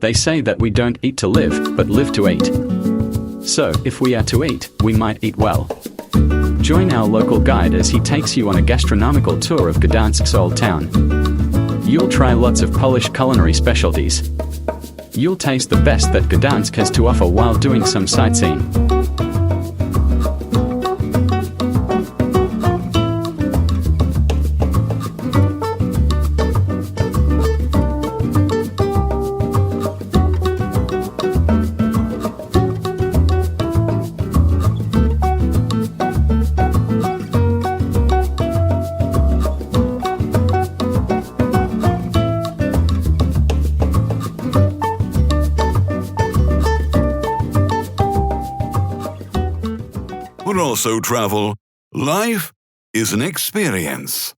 They say that we don't eat to live, but live to eat. So, if we are to eat, we might eat well. Join our local guide as he takes you on a gastronomical tour of Gdansk's Old Town. You'll try lots of Polish culinary specialties. You'll taste the best that Gdansk has to offer while doing some sightseeing. But also travel. Life is an experience.